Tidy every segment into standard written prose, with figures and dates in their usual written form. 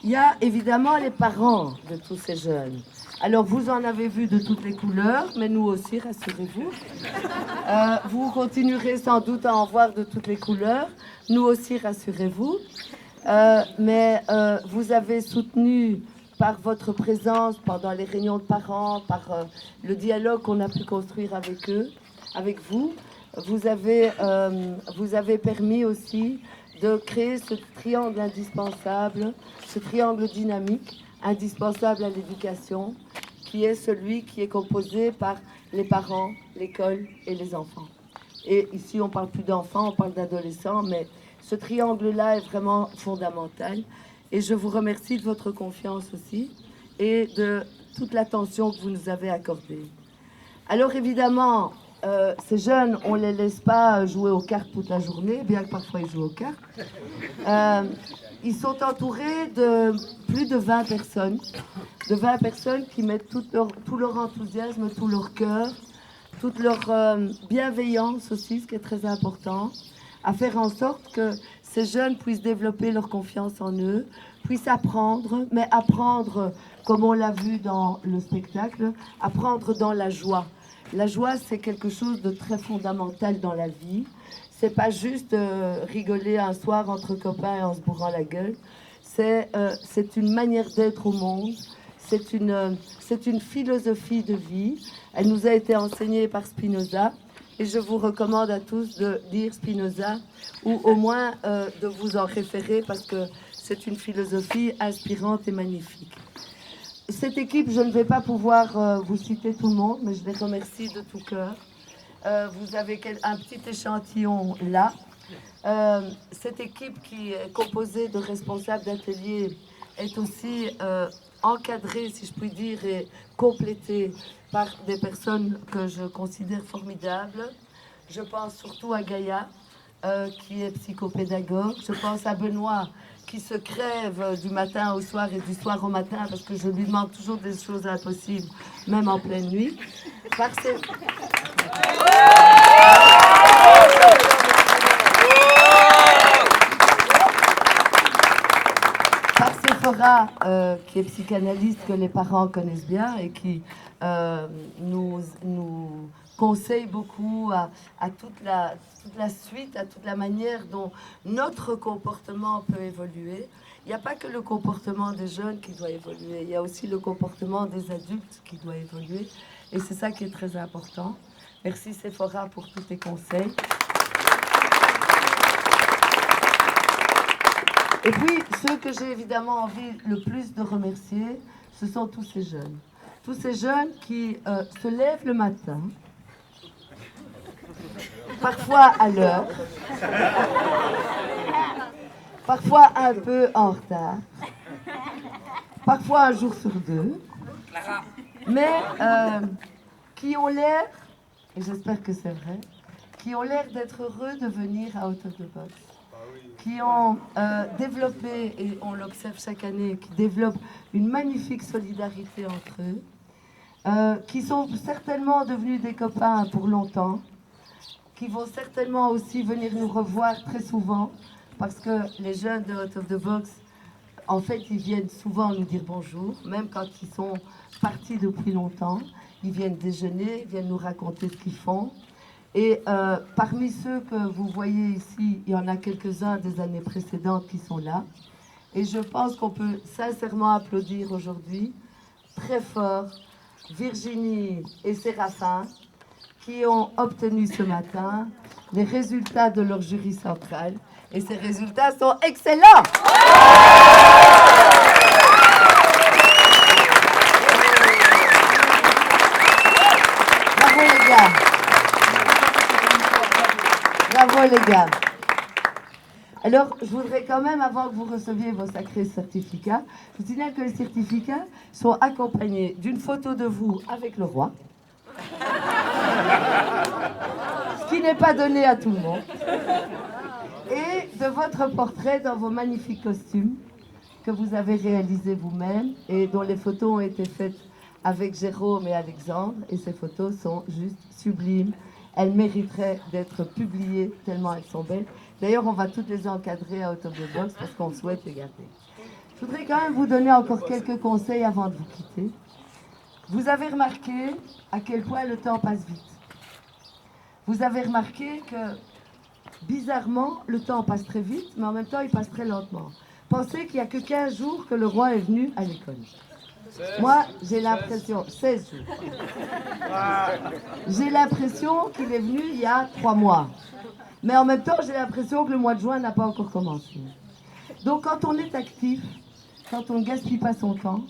Il y a évidemment les parents de tous ces jeunes. Alors, vous en avez vu de toutes les couleurs, mais nous aussi, rassurez-vous. Vous continuerez sans doute à en voir de toutes les couleurs. Nous aussi, rassurez-vous. Mais vous avez soutenu par votre présence pendant les réunions de parents, par le dialogue qu'on a pu construire avec eux, avec vous. Vous avez permis aussi de créer ce triangle indispensable, ce triangle dynamique, indispensable à l'éducation, qui est celui qui est composé par les parents, l'école et les enfants. Et ici, on ne parle plus d'enfants, on parle d'adolescents, mais ce triangle-là est vraiment fondamental. Et je vous remercie de votre confiance aussi et de toute l'attention que vous nous avez accordée. Alors évidemment, ces jeunes, on ne les laisse pas jouer aux cartes toute la journée, bien que parfois ils jouent aux cartes. Ils sont entourés de plus de 20 personnes qui mettent tout leur enthousiasme, tout leur cœur, toute leur bienveillance aussi, ce qui est très important, à faire en sorte que ces jeunes puissent développer leur confiance en eux, puissent apprendre, mais apprendre, comme on l'a vu dans le spectacle, apprendre dans la joie. La joie, c'est quelque chose de très fondamental dans la vie. C'est pas juste rigoler un soir entre copains en se bourrant la gueule. C'est une manière d'être au monde. C'est une philosophie de vie. Elle nous a été enseignée par Spinoza. Et je vous recommande à tous de lire Spinoza ou au moins de vous en référer parce que c'est une philosophie inspirante et magnifique. Cette équipe, je ne vais pas pouvoir vous citer tout le monde, mais je les remercie de tout cœur. Vous avez un petit échantillon là. Cette équipe qui est composée de responsables d'ateliers est aussi encadrée, si je puis dire, et complétée par des personnes que je considère formidables. Je pense surtout à Gaïa, qui est psychopédagogue. Je pense à Benoît, qui se crève du matin au soir et du soir au matin, parce que je lui demande toujours des choses impossibles, même en pleine nuit. Par Sephora, qui est psychanalyste, que les parents connaissent bien et qui nous conseille beaucoup à toute la suite, à toute la manière dont notre comportement peut évoluer. Il n'y a pas que le comportement des jeunes qui doit évoluer, il y a aussi le comportement des adultes qui doit évoluer. Et c'est ça qui est très important. Merci Sephora pour tous tes conseils. Et puis, ceux que j'ai évidemment envie le plus de remercier, ce sont tous ces jeunes. Tous ces jeunes qui se lèvent le matin, parfois à l'heure, parfois un peu en retard, parfois un jour sur deux, mais qui ont l'air, et j'espère que c'est vrai, qui ont l'air d'être heureux de venir à Out of the Box, qui ont développé, et on l'observe chaque année, qui développent une magnifique solidarité entre eux, qui sont certainement devenus des copains pour longtemps, qui vont certainement aussi venir nous revoir très souvent, parce que les jeunes de Out of the Box, en fait, ils viennent souvent nous dire bonjour, même quand ils sont partis depuis longtemps. Ils viennent déjeuner, ils viennent nous raconter ce qu'ils font. Et parmi ceux que vous voyez ici, il y en a quelques-uns des années précédentes qui sont là. Et je pense qu'on peut sincèrement applaudir aujourd'hui, très fort, Virginie et Séraphin, qui ont obtenu ce matin les résultats de leur jury central. Et ces résultats sont excellents! Bravo les gars! Bravo les gars! Alors, je voudrais quand même, avant que vous receviez vos sacrés certificats, je vous signale que les certificats sont accompagnés d'une photo de vous avec le roi, ce qui n'est pas donné à tout le monde, et de votre portrait dans vos magnifiques costumes que vous avez réalisés vous-même et dont les photos ont été faites avec Jérôme et Alexandre. Et ces photos sont juste sublimes. Elles mériteraient d'être publiées tellement elles sont belles. D'ailleurs, on va toutes les encadrer à Out of the Box parce qu'on souhaite les garder. Je Je voudrais quand même vous donner encore quelques conseils avant de vous quitter. Vous avez remarqué à quel point le temps passe vite. Vous avez remarqué que, bizarrement, le temps passe très vite, mais en même temps, il passe très lentement. Pensez qu'il n'y a que 15 jours que le roi est venu à l'école. Moi, j'ai l'impression... 16 jours. J'ai l'impression qu'il est venu il y a 3 mois. Mais en même temps, j'ai l'impression que le mois de juin n'a pas encore commencé. Donc, quand on est actif, quand on ne gaspille pas son temps,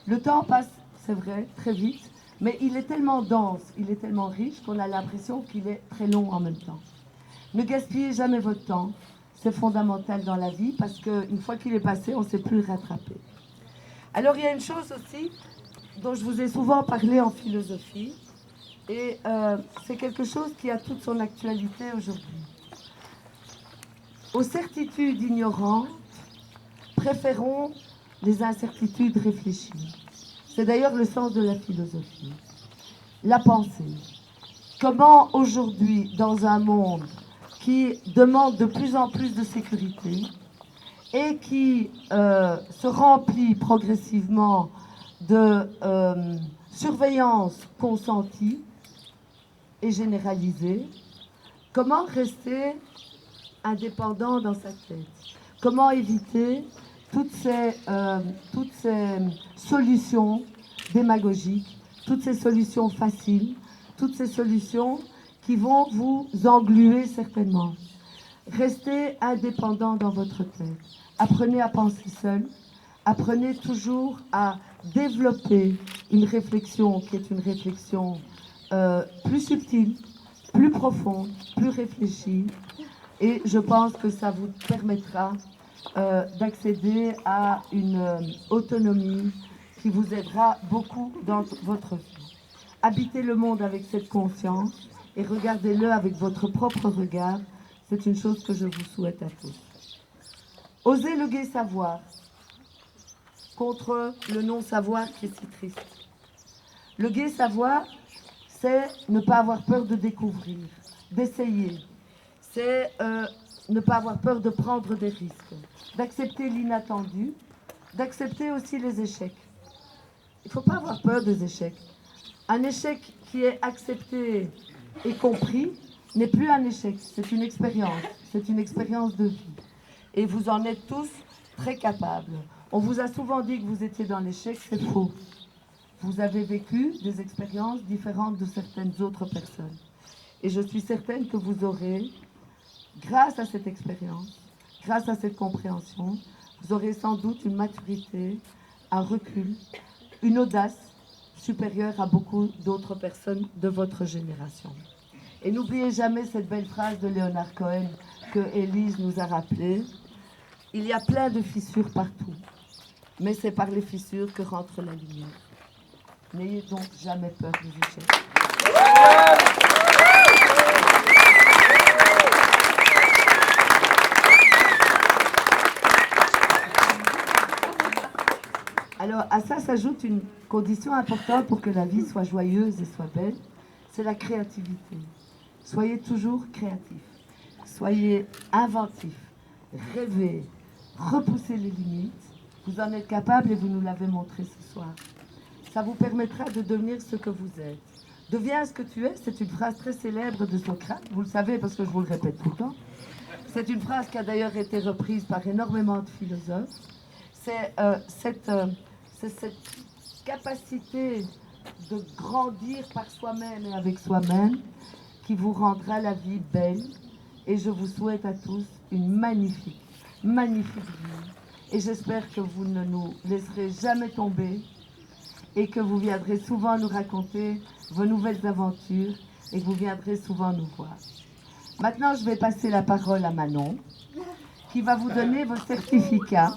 le temps passe, c'est vrai, très vite, mais il est tellement dense, il est tellement riche qu'on a l'impression qu'il est très long en même temps. Ne gaspillez jamais votre temps, c'est fondamental dans la vie parce qu'une fois qu'il est passé, on ne sait plus le rattraper. Alors, il y a une chose aussi dont je vous ai souvent parlé en philosophie, et c'est quelque chose qui a toute son actualité aujourd'hui. Aux certitudes ignorantes, préférons les incertitudes réfléchies. C'est d'ailleurs le sens de la philosophie. La pensée. Comment aujourd'hui, dans un monde qui demande de plus en plus de sécurité et qui se remplit progressivement de surveillance consentie et généralisée, comment rester indépendant dans sa tête? Comment éviter toutes ces solutions démagogiques, toutes ces solutions faciles, toutes ces solutions qui vont vous engluer certainement? Restez indépendant dans votre tête. Apprenez à penser seul. Apprenez toujours à développer une réflexion qui est une réflexion plus subtile, plus profonde, plus réfléchie. Et je pense que ça vous permettra d'accéder à une autonomie qui vous aidera beaucoup dans votre vie. Habitez le monde avec cette conscience et regardez-le avec votre propre regard. C'est une chose que je vous souhaite à tous. Osez le gai savoir contre le non-savoir qui est si triste. Le gai savoir, c'est ne pas avoir peur de découvrir, d'essayer. C'est ne pas avoir peur de prendre des risques, d'accepter l'inattendu, d'accepter aussi les échecs. Il ne faut pas avoir peur des échecs. Un échec qui est accepté et compris n'est plus un échec, c'est une expérience de vie. Et vous en êtes tous très capables. On vous a souvent dit que vous étiez dans l'échec, c'est faux. Vous avez vécu des expériences différentes de certaines autres personnes. Et je suis certaine que vous aurez, grâce à cette expérience, grâce à cette compréhension, vous aurez sans doute une maturité, un recul, une audace supérieure à beaucoup d'autres personnes de votre génération. Et n'oubliez jamais cette belle phrase de Leonard Cohen que Élise nous a rappelée. Il y a plein de fissures partout, mais c'est par les fissures que rentre la lumière. N'ayez donc jamais peur des échecs. Alors, à ça s'ajoute une condition importante pour que la vie soit joyeuse et soit belle, c'est la créativité. Soyez toujours créatifs, soyez inventifs, rêvez, repoussez les limites. Vous en êtes capables et vous nous l'avez montré ce soir. Ça vous permettra de devenir ce que vous êtes. Deviens ce que tu es, c'est une phrase très célèbre de Socrate, vous le savez parce que je vous le répète tout le temps. C'est une phrase qui a d'ailleurs été reprise par énormément de philosophes. C'est cette capacité de grandir par soi-même et avec soi-même qui vous rendra la vie belle. Et je vous souhaite à tous une magnifique, magnifique vie. Et j'espère que vous ne nous laisserez jamais tomber et que vous viendrez souvent nous raconter vos nouvelles aventures et que vous viendrez souvent nous voir. Maintenant, je vais passer la parole à Manon, qui va vous donner vos certificats.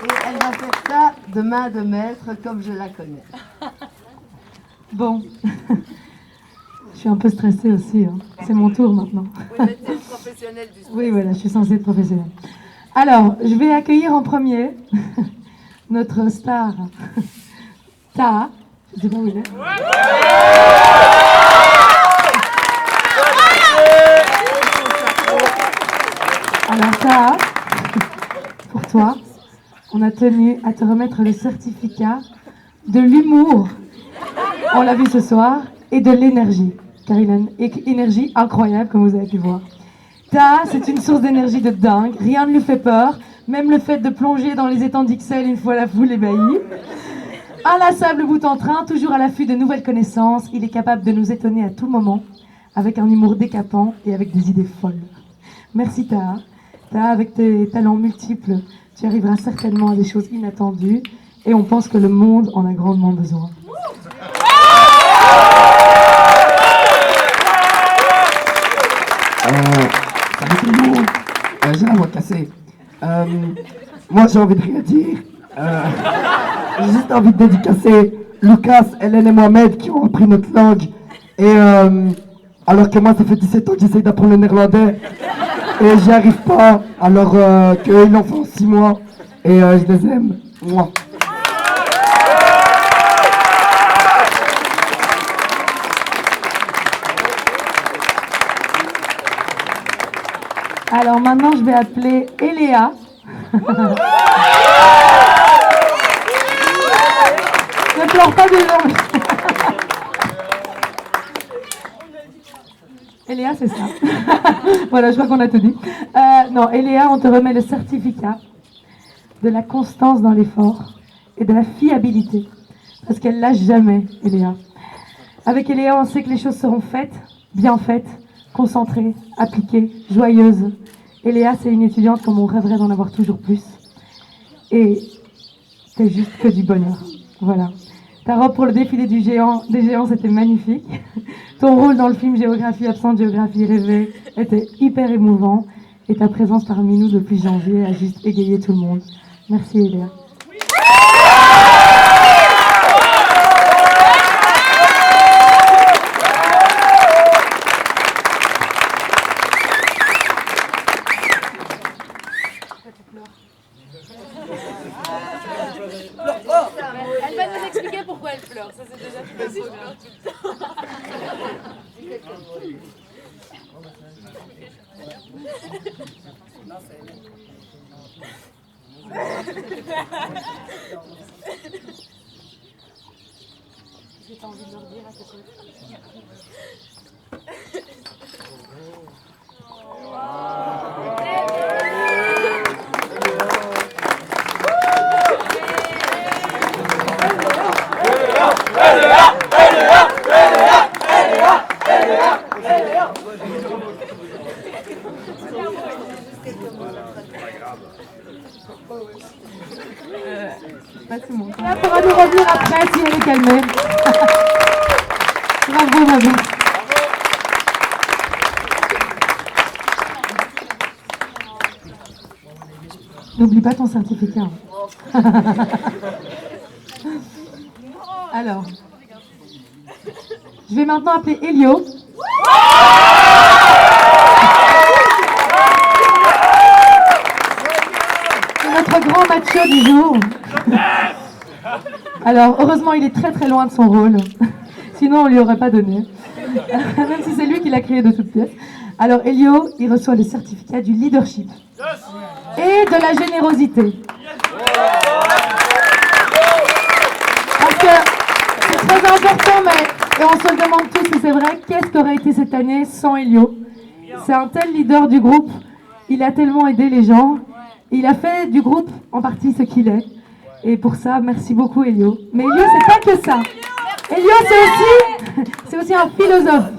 Et elle va faire ça de main de maître, comme je la connais. Bon, je suis un peu stressée aussi, hein. C'est mon tour maintenant. Vous êtes une professionnelle du stress. Oui, voilà, je suis censée être professionnelle. Alors, je vais accueillir en premier notre star, Ta. Je sais pas où il est. Alors ça, pour toi, on a tenu à te remettre le certificat de l'humour, on l'a vu ce soir, et de l'énergie, car il a une énergie incroyable, comme vous avez pu voir. Ta, c'est une source d'énergie de dingue, rien ne lui fait peur, même le fait de plonger dans les étangs d'Ixelles une fois la foule ébahie. Inlassable bout en train, toujours à l'affût de nouvelles connaissances, il est capable de nous étonner à tout moment, avec un humour décapant et avec des idées folles. Merci Taha. Taha, avec tes talents multiples, tu arriveras certainement à des choses inattendues, et on pense que le monde en a grandement besoin. Salut tout le monde. J'ai la voix cassée. Moi j'ai envie de rien dire. J'ai juste envie de dédicacer Lucas, Hélène et Mohamed qui ont appris notre langue. Et alors que moi ça fait 17 ans que j'essaye d'apprendre le néerlandais. Et j'y arrive pas. Alors qu'eux ils l'ont fait en 6 mois. Et je les aime. Moi. Alors maintenant, je vais appeler Eléa. Ne pleure pas dedans. Eléa, c'est ça. Voilà, je crois qu'on a tout dit. Non, Eléa, on te remet le certificat de la constance dans l'effort et de la fiabilité. Parce qu'elle lâche jamais, Eléa. Avec Eléa, on sait que les choses seront faites, bien faites, concentrée, appliquée, joyeuse. Et Léa, c'est une étudiante comme on rêverait d'en avoir toujours plus. Et c'est juste que du bonheur. Voilà. Ta robe pour le défilé des géants, c'était magnifique. Ton rôle dans le film Géographie absente, Géographie rêvée était hyper émouvant. Et ta présence parmi nous depuis janvier a juste égayé tout le monde. Merci Eléa. Elle va nous expliquer pourquoi elle pleure. Ça, c'est déjà plus facile. J'ai pas envie de leur dire à ce truc. Elle pourra nous revenir après si elle est calmée. Bravo, bravo. N'oublie pas ton certificat. Alors, je vais maintenant appeler Elio. C'est notre grand macho du jour. Alors, heureusement, il est très très loin de son rôle. Sinon, on lui aurait pas donné. Même si c'est lui qui l'a créé de toutes pièces. Alors, Elio, il reçoit le certificat du leadership. Et de la générosité. Parce que c'est très important, mais et on se le demande tous si c'est vrai, qu'est-ce qu'aurait été cette année sans Elio? C'est un tel leader du groupe, il a tellement aidé les gens, il a fait du groupe en partie ce qu'il est. Et pour ça, merci beaucoup Elio. Mais Elio, c'est pas que ça. Elio, c'est aussi un philosophe.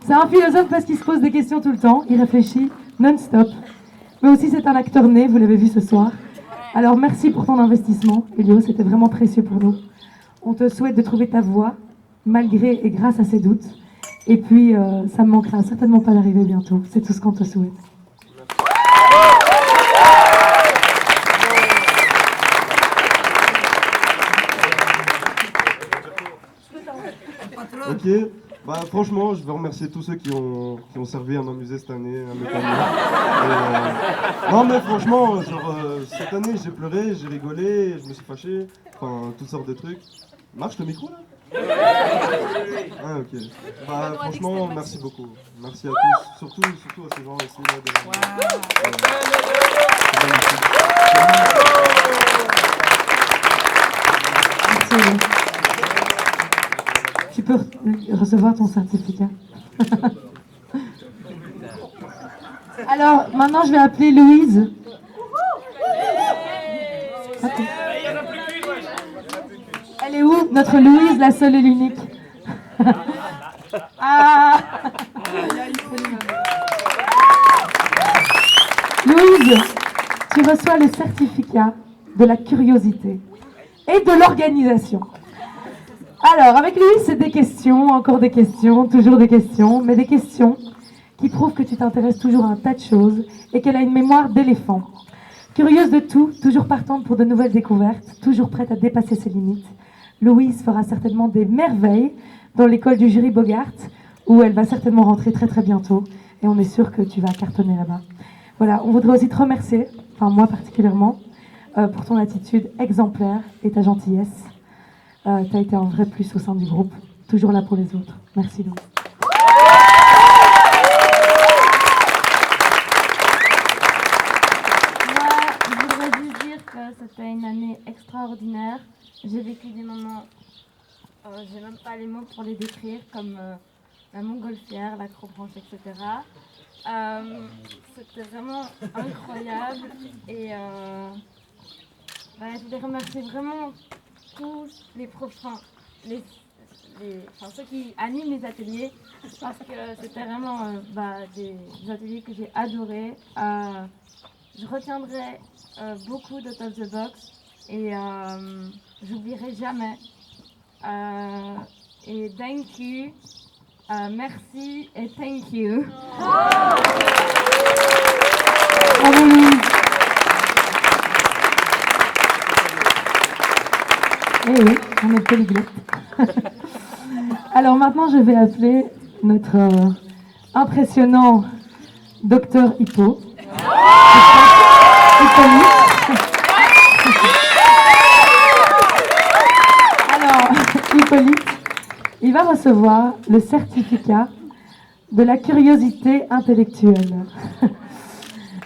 C'est un philosophe parce qu'il se pose des questions tout le temps, il réfléchit non-stop. Mais aussi c'est un acteur né, vous l'avez vu ce soir. Alors merci pour ton investissement, Elio, c'était vraiment précieux pour nous. On te souhaite de trouver ta voie, malgré et grâce à ses doutes. Et puis, ça ne manquera certainement pas d'arriver bientôt. C'est tout ce qu'on te souhaite. Ok, bah franchement, je veux remercier tous ceux qui ont servi à m'amuser cette année, à m'étonner. Non mais franchement, genre, cette année j'ai pleuré, j'ai rigolé, je me suis fâché, enfin toutes sortes de trucs. Marche le micro là? Ah, ok. Bah, franchement, merci beaucoup. Merci à tous, surtout à ces gens ici. Là, Merci. Tu peux recevoir ton certificat. Alors, maintenant, je vais appeler Louise. Ok. Elle est où, notre Louise, la seule et l'unique? Ah Louise, tu reçois le certificat de la curiosité et de l'organisation. Alors, avec Louise, c'est des questions, encore des questions, toujours des questions, mais des questions qui prouvent que tu t'intéresses toujours à un tas de choses et qu'elle a une mémoire d'éléphant. Curieuse de tout, toujours partante pour de nouvelles découvertes, toujours prête à dépasser ses limites, Louise fera certainement des merveilles dans l'école du jury Bogart, où elle va certainement rentrer très très bientôt, et on est sûr que tu vas cartonner là-bas. Voilà, on voudrait aussi te remercier, enfin moi particulièrement, pour ton attitude exemplaire et ta gentillesse. Tu as été un vrai plus au sein du groupe, toujours là pour les autres. Merci Louise. Je voudrais juste dire que c'était une année extraordinaire. J'ai vécu des moments, j'ai même pas les mots pour les décrire, comme la montgolfière, l'acrobranche, etc. C'était vraiment incroyable et je voulais remercier vraiment tous les profs, ceux qui animent les ateliers, parce que c'était vraiment des ateliers que j'ai adorés. Je retiendrai beaucoup d'Out of the Box et j'oublierai jamais. Et thank you, merci et thank you. Bravo Louise. Eh oui, on est polyglotte. Alors maintenant, je vais appeler notre impressionnant docteur Hippo. Alors, Hippolyte, il va recevoir le certificat de la curiosité intellectuelle.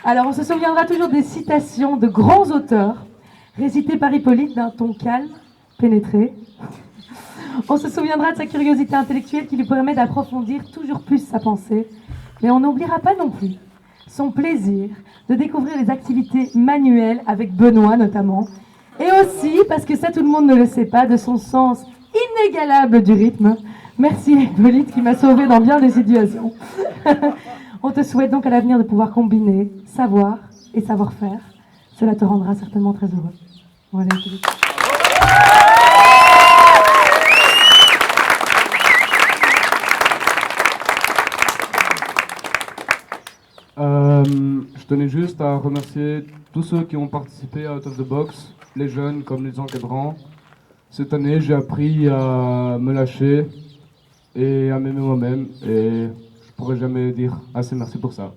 Alors, on se souviendra toujours des citations de grands auteurs récitées par Hippolyte d'un ton calme, pénétré. On se souviendra de sa curiosité intellectuelle qui lui permet d'approfondir toujours plus sa pensée. Mais on n'oubliera pas non plus son plaisir de découvrir les activités manuelles avec Benoît notamment. Et aussi, parce que ça tout le monde ne le sait pas, de son sens inégalable du rythme. Merci Hippolyte qui m'a sauvé dans bien des situations. On te souhaite donc à l'avenir de pouvoir combiner savoir et savoir-faire. Cela te rendra certainement très heureux. Voilà Hippolyte. Je tenais juste à remercier tous ceux qui ont participé à Out of the Box, les jeunes comme les encadrants. Cette année, j'ai appris à me lâcher et à m'aimer moi-même et je pourrais jamais dire assez merci pour ça.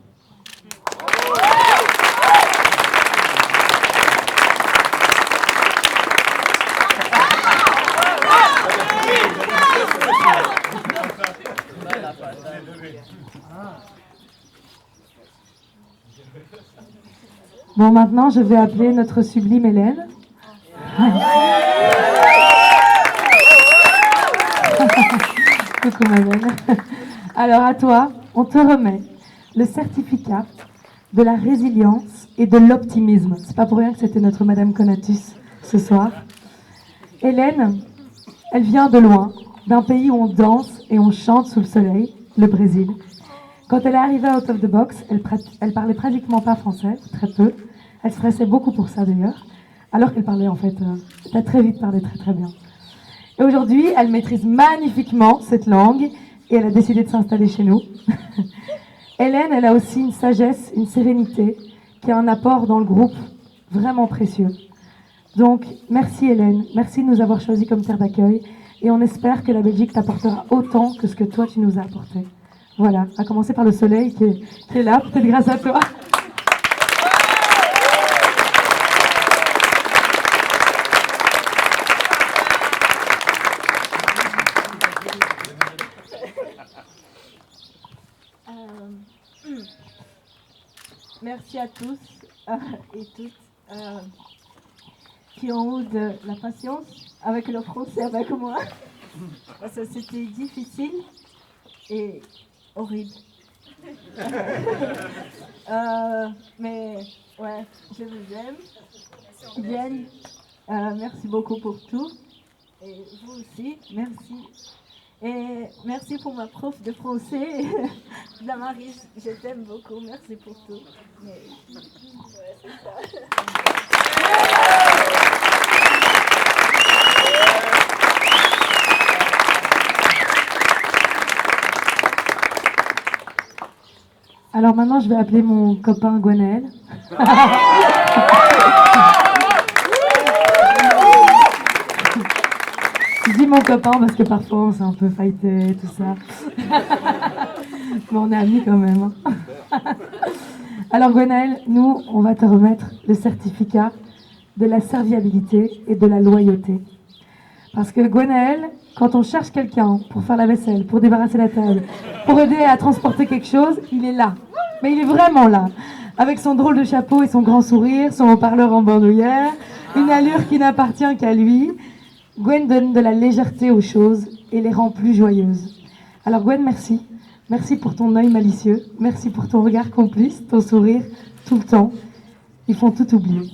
Bon, maintenant, je vais appeler notre sublime Hélène. Coucou ma belle. Alors à toi, on te remet le certificat de la résilience et de l'optimisme. C'est pas pour rien que c'était notre Madame Conatus ce soir. Hélène, elle vient de loin, d'un pays où on danse et on chante sous le soleil, le Brésil. Quand elle est arrivée à Out of the Box, elle parlait pratiquement pas français, très peu. Elle stressait beaucoup pour ça d'ailleurs, alors qu'elle parlait en fait, elle a très vite parlé très très bien. Et aujourd'hui, elle maîtrise magnifiquement cette langue et elle a décidé de s'installer chez nous. Hélène, elle a aussi une sagesse, une sérénité, qui a un apport dans le groupe vraiment précieux. Donc, merci Hélène, merci de nous avoir choisis comme terre d'accueil et on espère que la Belgique t'apportera autant que ce que toi tu nous as apporté. Voilà, à commencer par le soleil qui est là, peut-être grâce à toi. merci à tous et toutes qui ont eu de la patience avec le français avec moi. Parce que c'était difficile et horrible. Mais ouais, je vous aime. Diane, merci beaucoup pour tout. Et vous aussi, merci. Et merci pour ma prof de français, Damaris, je t'aime beaucoup, merci pour tout. Mais, ouais, c'est ça. Alors maintenant, je vais appeler mon copain Gwenaël. Je dis mon copain parce que parfois on s'est un peu fighté, tout ça. Mais on est amis quand même. Alors Gwenaël, nous, on va te remettre le certificat de la serviabilité et de la loyauté. Parce que Gwenaël, quand on cherche quelqu'un pour faire la vaisselle, pour débarrasser la table, pour aider à transporter quelque chose, il est là. Mais il est vraiment là. Avec son drôle de chapeau et son grand sourire, son haut-parleur en bandoulière, une allure qui n'appartient qu'à lui. Gwen donne de la légèreté aux choses et les rend plus joyeuses. Alors Gwen, merci. Merci pour ton œil malicieux. Merci pour ton regard complice, ton sourire tout le temps. Ils font tout oublier.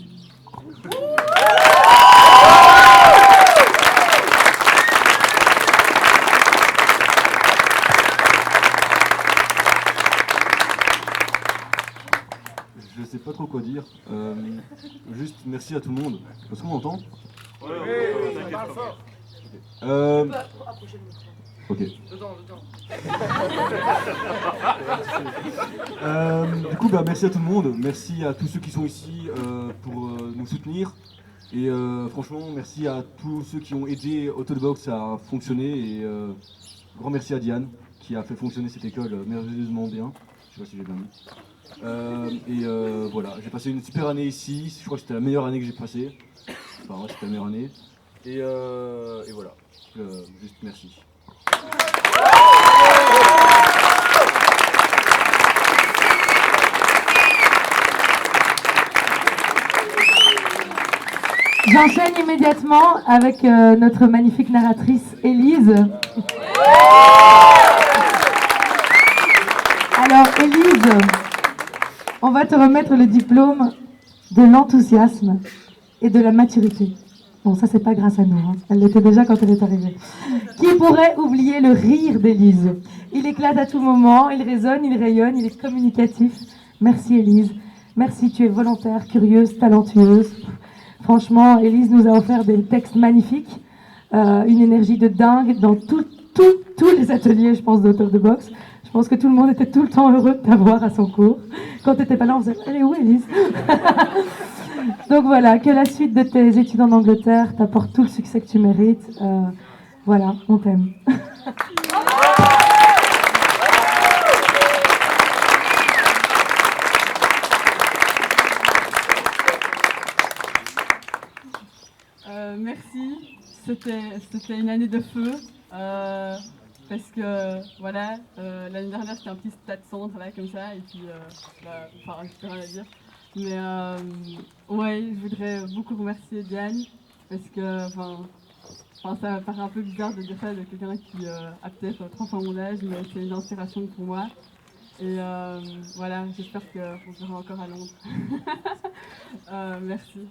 Je sais pas trop quoi dire. Juste merci à tout le monde. Est-ce qu'on m'entend? Ok. Du coup, merci à tout le monde. Merci à tous ceux qui sont ici pour nous soutenir. Et franchement, merci à tous ceux qui ont aidé Autobox à fonctionner. Et grand merci à Diane qui a fait fonctionner cette école merveilleusement bien. Je sais pas si j'ai bien dit. Voilà, j'ai passé une super année ici. Je crois que c'était la meilleure année que j'ai passée. Enfin, ouais, c'était la meilleure année. Et voilà, juste merci. J'enchaîne immédiatement avec notre magnifique narratrice Élise. Alors Élise, on va te remettre le diplôme de l'enthousiasme et de la maturité. Bon, ça c'est pas grâce à nous, hein. Elle l'était déjà quand elle est arrivée. Qui pourrait oublier le rire d'Élise? Il éclate à tout moment, il résonne, il rayonne, il est communicatif. Merci Élise, merci, tu es volontaire, curieuse, talentueuse. Franchement, Élise nous a offert des textes magnifiques, une énergie de dingue dans tous les ateliers, je pense, d'auteur de boxe. Je pense que tout le monde était tout le temps heureux de t'avoir à son cours. Quand tu n'étais pas là, on faisait « Elle est où, Élise ?» Donc voilà, que la suite de tes études en Angleterre t'apporte tout le succès que tu mérites. Voilà, on t'aime. Merci, c'était une année de feu, parce que voilà, l'année dernière c'était un petit stade centre là comme ça, et puis enfin je peux rien dire, mais ouais, je voudrais beaucoup remercier Diane, parce que enfin ça paraît un peu bizarre de dire ça de quelqu'un qui a peut-être 3 fois mon âge, mais c'est une inspiration pour moi, et voilà, j'espère qu'on se verra encore à Londres. Merci.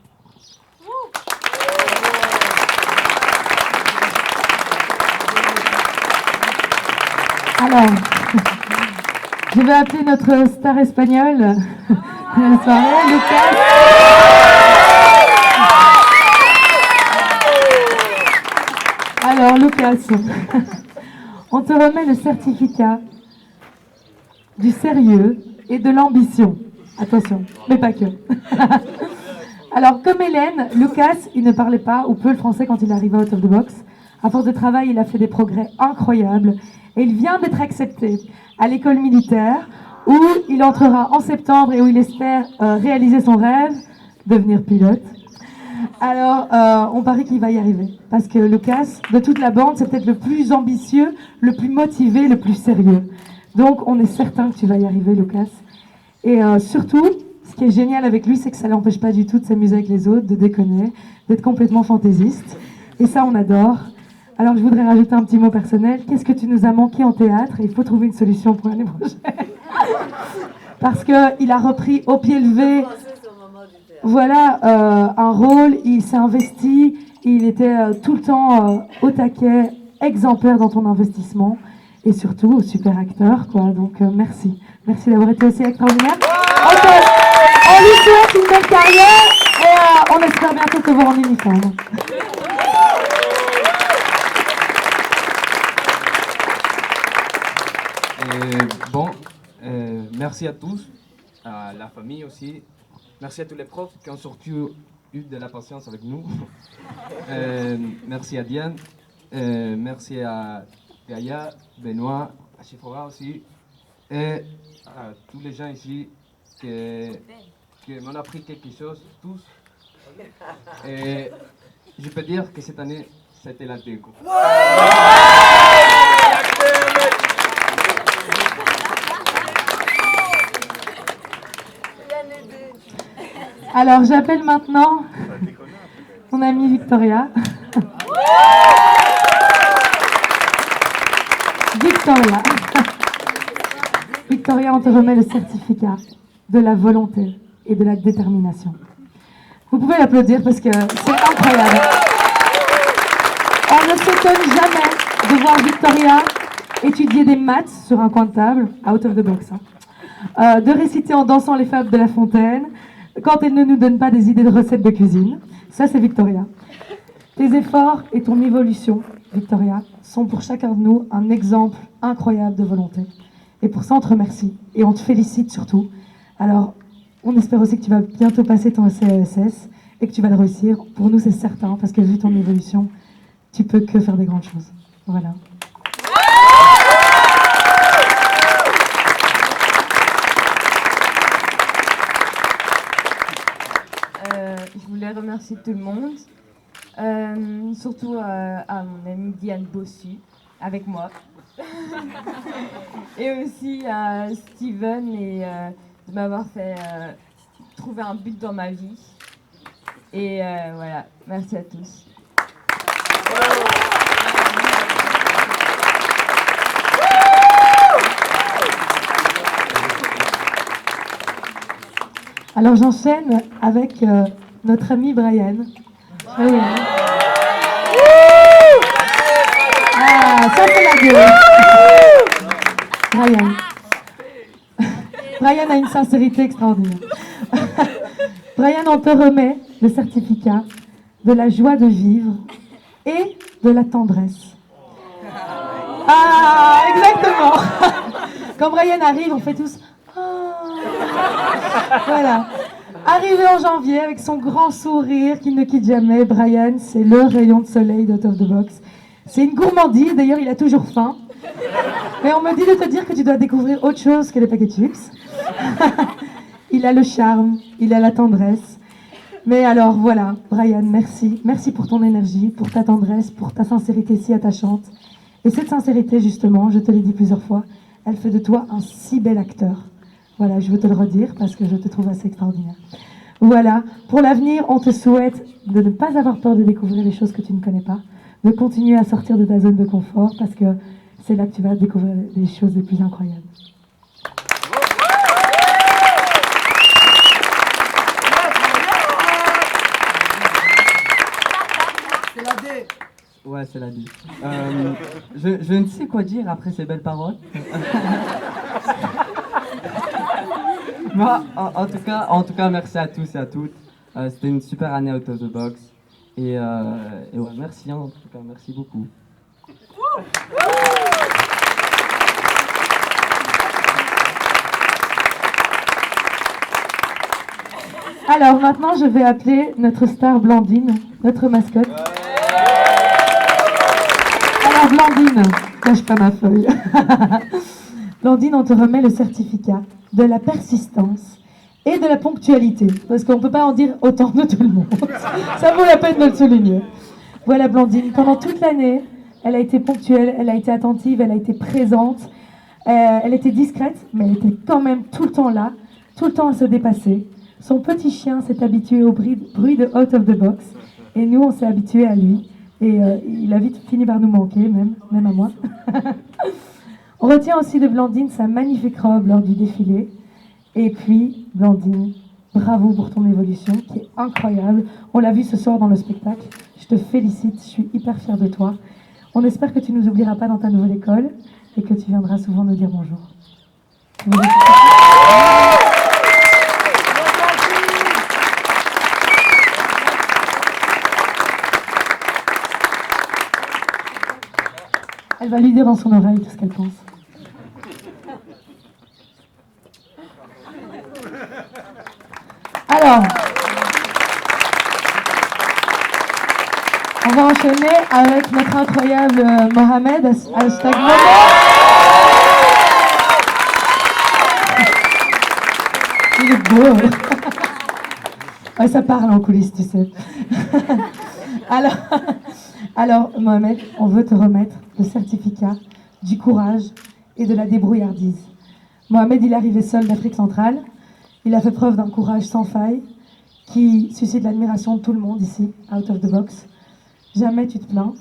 Alors, je vais appeler notre star espagnole de la soirée, Lucas. Alors, Lucas, on te remet le certificat du sérieux et de l'ambition. Attention, mais pas que. Alors, comme Hélène, Lucas, il ne parlait pas ou peu le français quand il arrivait out of the box. À force de travail, il a fait des progrès incroyables. Et il vient d'être accepté à l'école militaire où il entrera en septembre et où il espère réaliser son rêve, devenir pilote. Alors, on parie qu'il va y arriver. Parce que Lucas, de toute la bande, c'est peut-être le plus ambitieux, le plus motivé, le plus sérieux. Donc, on est certain que tu vas y arriver, Lucas. Et surtout, Ce qui est génial avec lui, c'est que ça ne l'empêche pas du tout de s'amuser avec les autres, de déconner, d'être complètement fantaisiste. Et ça, on adore. Alors, je voudrais rajouter un petit mot personnel. Qu'est-ce que tu nous as manqué en théâtre? Et il faut trouver une solution pour l'année prochaine. Parce qu'il a repris au pied levé, voilà, un rôle, il s'est investi, il était tout le temps au taquet, exemplaire dans ton investissement, et surtout super acteur, quoi. Donc merci. Merci d'avoir été aussi extraordinaire. On lui souhaite une belle carrière, et on espère bientôt te voir en uniforme. Merci à tous, à la famille aussi. Merci à tous les profs qui ont surtout eu de la patience avec nous. Merci à Diane. Merci à Gaïa, Benoît, à Chifora aussi. Et à tous les gens ici qui m'ont appris quelque chose, tous. Et je peux dire que cette année, c'était la déco. Alors, j'appelle maintenant mon amie Victoria. Victoria. Victoria, on te remet le certificat de la volonté et de la détermination. Vous pouvez l'applaudir parce que c'est incroyable. On ne s'étonne jamais de voir Victoria étudier des maths sur un coin de table, out of the box, de réciter en dansant les fables de La Fontaine, quand elle ne nous donne pas des idées de recettes de cuisine. Ça, c'est Victoria. Tes efforts et ton évolution, Victoria, sont pour chacun de nous un exemple incroyable de volonté. Et pour ça, on te remercie et on te félicite surtout. Alors, on espère aussi que tu vas bientôt passer ton CESS et que tu vas le réussir. Pour nous, c'est certain, parce que vu ton évolution, tu peux que faire des grandes choses. Voilà. Je voulais remercier tout le monde, surtout à mon amie Diane Bossu, avec moi, et aussi à Steven de m'avoir fait trouver un but dans ma vie. Et voilà, merci à tous. Alors j'enchaîne avec notre ami Brian. Oui. Ah, ça c'est la gueule. Brian. Brian a une sincérité extraordinaire. Brian, on te remet le certificat de la joie de vivre et de la tendresse. Ah, exactement. Quand Brian arrive, on fait tous... Voilà. Arrivé en janvier avec son grand sourire qui ne quitte jamais, Brian, c'est le rayon de soleil d'Out of the Box. C'est une gourmandise, d'ailleurs il a toujours faim. Mais on me dit de te dire que tu dois découvrir autre chose que les paquets de chips. Il a le charme, il a la tendresse. Mais alors voilà, Brian, merci. Merci pour ton énergie, pour ta tendresse, pour ta sincérité si attachante. Et cette sincérité, justement, je te l'ai dit plusieurs fois, elle fait de toi un si bel acteur. Voilà, je veux te le redire parce que je te trouve assez extraordinaire. Voilà, pour l'avenir, on te souhaite de ne pas avoir peur de découvrir les choses que tu ne connais pas, de continuer à sortir de ta zone de confort parce que c'est là que tu vas découvrir les choses les plus incroyables. C'est la D. Ouais, c'est la D. Je ne sais quoi dire après ces belles paroles. Moi, en tout cas, merci à tous et à toutes. C'était une super année Out of the Box. Et ouais, merci, en tout cas, merci beaucoup. Alors maintenant, je vais appeler notre star Blandine, notre mascotte. Alors Blandine, lâche pas ma feuille. Blandine, on te remet le certificat de la persistance et de la ponctualité, parce qu'on ne peut pas en dire autant de tout le monde. Ça vaut la peine de le souligner. Voilà Blandine, pendant toute l'année, elle a été ponctuelle, elle a été attentive, elle a été présente, elle était discrète, mais elle était quand même tout le temps là, tout le temps à se dépasser. Son petit chien s'est habitué au bruit de Out of the Box. Et nous, on s'est habitués à lui. Et il a vite fini par nous manquer, même à moi. On retient aussi de Blandine sa magnifique robe lors du défilé. Et puis, Blandine, bravo pour ton évolution, qui est incroyable. On l'a vu ce soir dans le spectacle. Je te félicite, je suis hyper fière de toi. On espère que tu ne nous oublieras pas dans ta nouvelle école et que tu viendras souvent nous dire bonjour. Elle va lui dire dans son oreille tout ce qu'elle pense. Alors, on va enchaîner avec notre incroyable Mohamed, hashtag Momo. Il est beau. Ouais, ça parle en coulisses, tu sais. Alors, Mohamed, on veut te remettre le certificat du courage et de la débrouillardise. Mohamed, il est arrivé seul d'Afrique centrale. Il a fait preuve d'un courage sans faille qui suscite l'admiration de tout le monde ici, Out of the Box. Jamais tu te plains.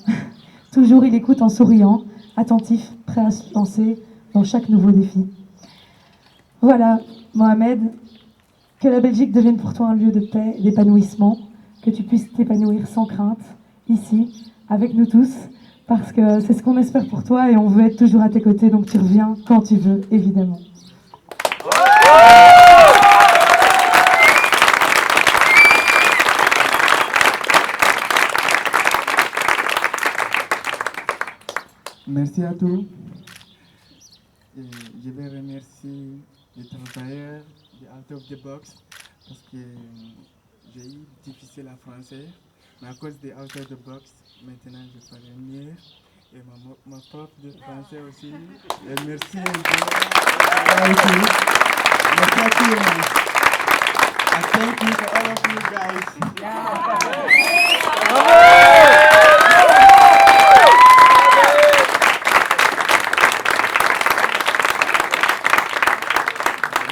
Toujours il écoute en souriant, attentif, prêt à se lancer dans chaque nouveau défi. Voilà, Mohamed, que la Belgique devienne pour toi un lieu de paix et d'épanouissement, que tu puisses t'épanouir sans crainte, ici, avec nous tous, parce que c'est ce qu'on espère pour toi et on veut être toujours à tes côtés, donc tu reviens quand tu veux, évidemment. Merci à tous. Et je vais remercier les travailleurs de Out of the Box parce que j'ai eu difficile à français, mais à cause de Out of the Box, maintenant je parle mieux. Et ma prof de français aussi. Et merci un peu. Merci à tout le monde. I thank you for all of you guys.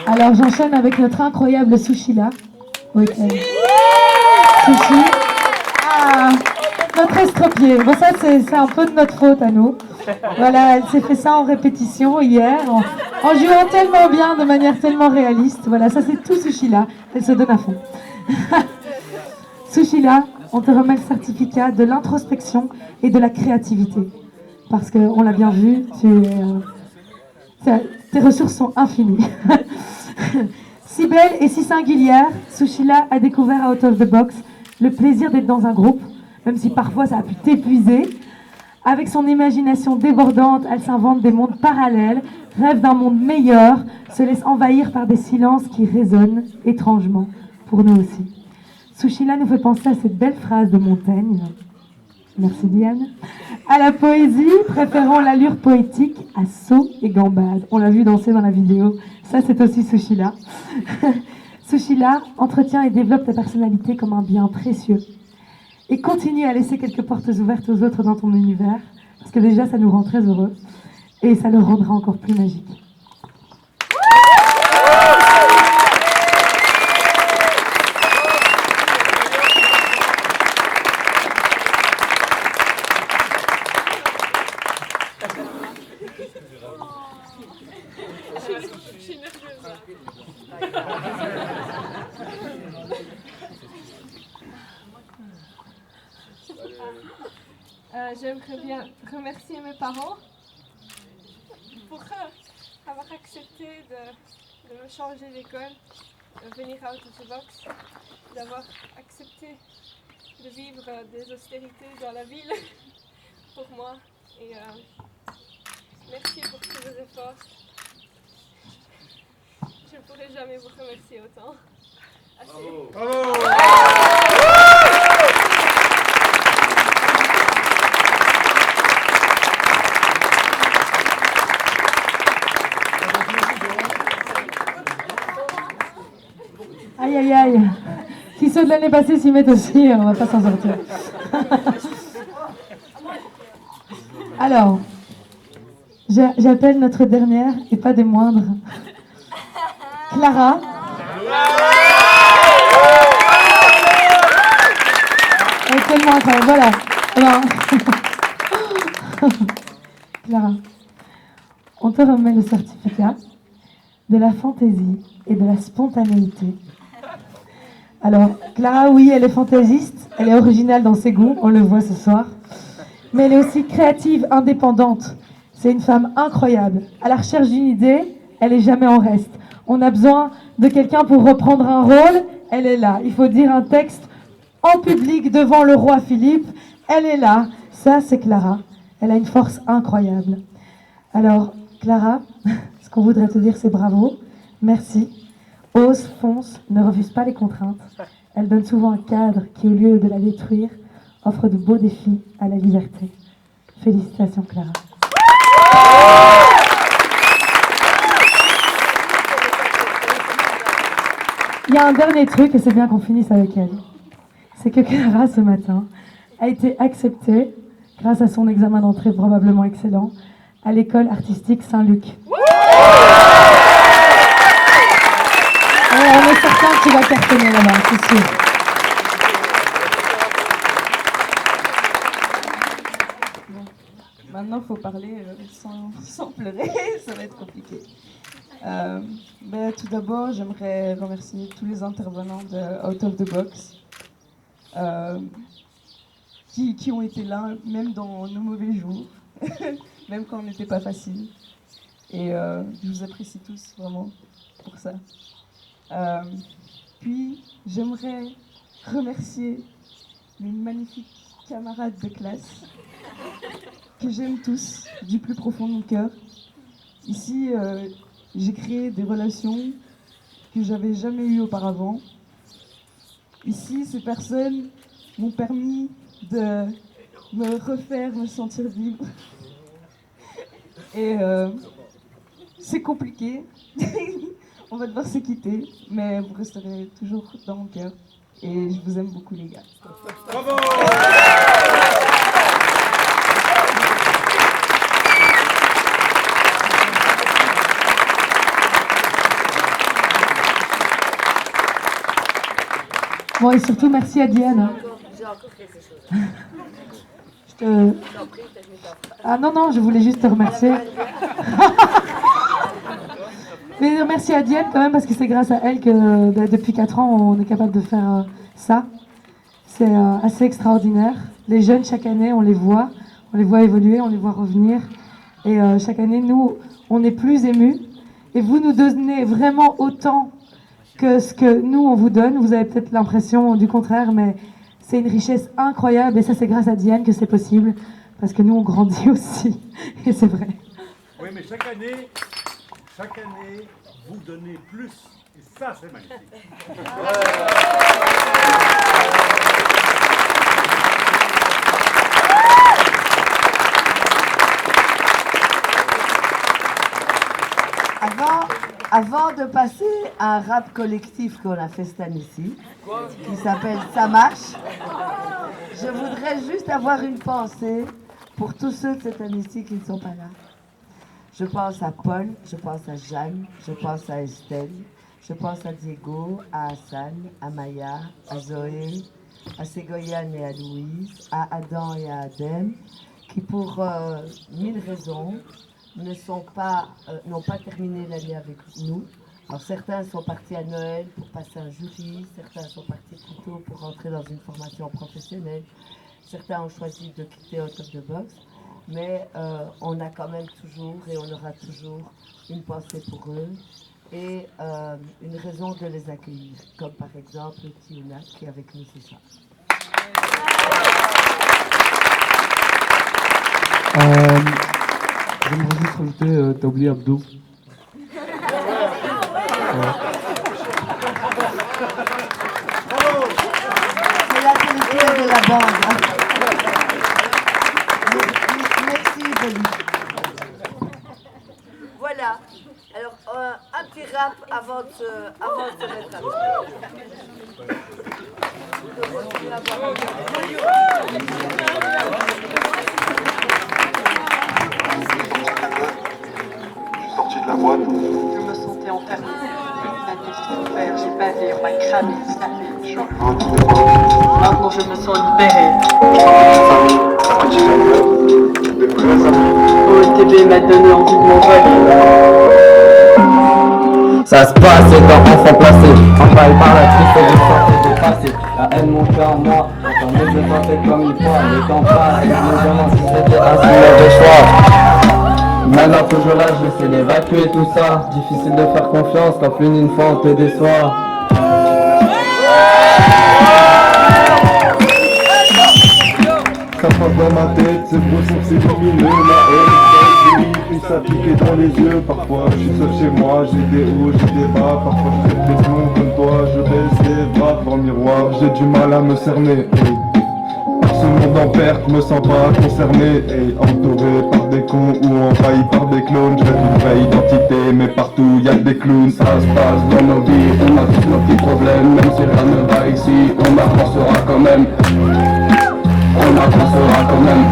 Alors j'enchaîne avec notre incroyable Sushila. Oui, Sushi. Ah, notre estropié. Bon, ça c'est un peu de notre faute à nous. Voilà, elle s'est fait ça en répétition hier, en jouant tellement bien, de manière tellement réaliste. Voilà, ça c'est tout Sushila. Elle se donne à fond. Sushila, on te remet le certificat de l'introspection et de la créativité. Parce qu'on l'a bien vu, tes ressources sont infinies. Si belle et si singulière, Sushila a découvert Out of the Box le plaisir d'être dans un groupe, même si parfois ça a pu t'épuiser. Avec son imagination débordante, elle s'invente des mondes parallèles, rêve d'un monde meilleur, se laisse envahir par des silences qui résonnent étrangement pour nous aussi. Sushila nous fait penser à cette belle phrase de Montaigne. Merci Diane. À la poésie, préférant l'allure poétique à saut et gambade. On l'a vu danser dans la vidéo. Ça, c'est aussi Sushila. Sushila entretient et développe ta personnalité comme un bien précieux. Et continue à laisser quelques portes ouvertes aux autres dans ton univers. Parce que déjà, ça nous rend très heureux. Et ça le rendra encore plus magique. J'aimerais bien remercier mes parents pour avoir accepté de me changer d'école, de venir à Out of the Box, d'avoir accepté de vivre des austérités dans la ville pour moi. Et merci pour tous vos efforts. Je ne pourrai jamais vous remercier autant. Assez. Bravo. Aïe aïe aïe. Si ceux de l'année passée s'y mettent aussi, on va pas s'en sortir. Alors, j'appelle notre dernière et pas des moindres, Clara. incroyable, voilà. Alors... Clara, on te remet le certificat de la fantaisie et de la spontanéité. Alors, Clara, oui, elle est fantaisiste, elle est originale dans ses goûts, on le voit ce soir, mais elle est aussi créative, indépendante. C'est une femme incroyable. À la recherche d'une idée, elle est jamais en reste. On a besoin de quelqu'un pour reprendre un rôle, elle est là. Il faut dire un texte en public devant le roi Philippe, elle est là. Ça, c'est Clara. Elle a une force incroyable. Alors, Clara, ce qu'on voudrait te dire, c'est bravo, merci. Ose, fonce, ne refuse pas les contraintes. Elle donne souvent un cadre qui, au lieu de la détruire, offre de beaux défis à la liberté. Félicitations, Clara. Il y a un dernier truc, et c'est bien qu'on finisse avec elle. C'est que Clara, ce matin, a été acceptée, grâce à son examen d'entrée probablement excellent, à l'école artistique Saint-Luc. On est certain que tu vas cartonner là-bas, c'est sûr. Bon. Maintenant, il faut parler sans pleurer, ça va être compliqué. Mais tout d'abord, j'aimerais remercier tous les intervenants de Out of the Box qui ont été là, même dans nos mauvais jours, même quand on n'était pas facile. Et je vous apprécie tous vraiment pour ça. Puis, j'aimerais remercier mes magnifiques camarades de classe que j'aime tous du plus profond de mon cœur. Ici, j'ai créé des relations que j'avais jamais eues auparavant. Ici, ces personnes m'ont permis de me refaire me sentir libre. Et c'est compliqué. On va devoir se quitter, mais vous resterez toujours dans mon cœur. Et je vous aime beaucoup, les gars. Bravo! Bon, et surtout, merci à Diane. J'ai encore quelque chose. Ah non, je voulais juste te remercier. Mais merci à Diane quand même, parce que c'est grâce à elle que depuis 4 ans, on est capable de faire ça. C'est assez extraordinaire. Les jeunes, chaque année, on les voit évoluer, on les voit revenir. Et chaque année, nous, on est plus émus. Et vous nous donnez vraiment autant que ce que nous, on vous donne. Vous avez peut-être l'impression du contraire, mais c'est une richesse incroyable. Et ça, c'est grâce à Diane que c'est possible. Parce que nous, on grandit aussi. Et c'est vrai. Oui, mais chaque année, vous donnez plus. Et ça, c'est magnifique. Avant de passer à un rap collectif qu'on a fait cette année-ci, qui s'appelle Ça marche, je voudrais juste avoir une pensée pour tous ceux de cette année-ci qui ne sont pas là. Je pense à Paul, je pense à Jeanne, je pense à Estelle, je pense à Diego, à Hassan, à Maya, à Zoé, à Ségoyane et à Louise, à Adam et à Adem, qui pour 1000 raisons n'ont pas terminé l'année avec nous. Alors certains sont partis à Noël pour passer un jury, certains sont partis plutôt pour rentrer dans une formation professionnelle, certains ont choisi de quitter Out of the Box, mais on a quand même toujours et on aura toujours une pensée pour eux et une raison de les accueillir, comme par exemple Tiona qui est avec nous ce soir. J'aimerais juste rajouter, t'as oublié Abdou. C'est l'intellectuel de la bande. Merci, Denis. Voilà. Alors, un petit rap avant de se mettre à sorti de la boîte. Je me sentais entamée. La tête souffert, j'ai bavé, on m'a cramé, snappé. Je suis arrivé au maintenant je me sens libérée. De vrais amis. OETB m'a donné envie de m'envoler. Ça se passe dans enfants placés, envahi par la tristesse du sang dépassé. La haine monte en moi, j'entends mieux de tenter comme il faut. Le temps passe, et je me demande si c'était un si mauvais choix. Maintenant que je lâche, j'essaie d'évacuer tout ça. Difficile de faire confiance quand plus d'une fois on te déçoit. Ça passe dans ma tête, c'est beau, c'est lumineux. La haine, puis ça piquait dans les yeux. Parfois je suis seul chez moi, j'ai des hauts, j'ai des bas. Parfois je fais des plombs comme toi, je baisse les bras devant le miroir. J'ai du mal à me cerner. Ce monde en perte, me sens pas concerné. Entouré par des cons ou envahi par des clones. Je rêve une vraie identité, mais partout y'a que des clowns. Ça se passe dans nos vies, on a tous nos petits problèmes. Même si rien ne va ici, on avancera quand même. On avancera quand même.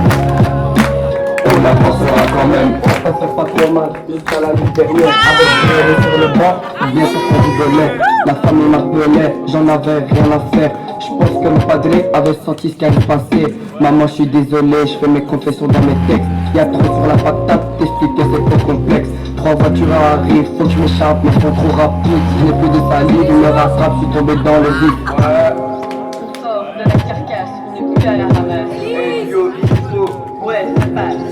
On avancera quand même. Ça fait pas trop mal, jusqu'à la nuit dernière. Avec le sur le banc, bien sûr qu'on rigolait. La famille m'appelait, j'en avais rien à faire. Je pense que mon padre avait senti ce qui allait se passer. Maman, je suis désolé, je fais mes confessions dans mes textes. Y'a trop sur la patate, t'expliquer c'est trop complexe. 3 voitures arrivent, faut que je m'échappe, mais sont trop rapides. Si je n'ai plus de salive, il me rattrape, je suis tombé dans le vide. On sort de la carcasse, on n'est plus à la ramasse. Hey yo, Iso, Ouais, ça passe.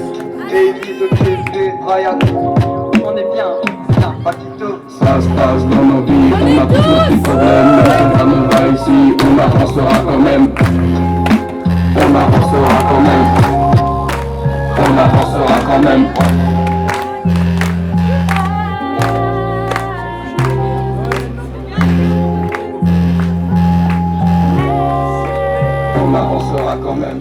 hey Iso, Ryan, On est bien, putain. Patito. Ça se passe dans nos vies, on a tous nos petits problèmes. Mais si ça ne va ici, on avancera quand même. On avancera quand même. On avancera quand même. On avancera quand même.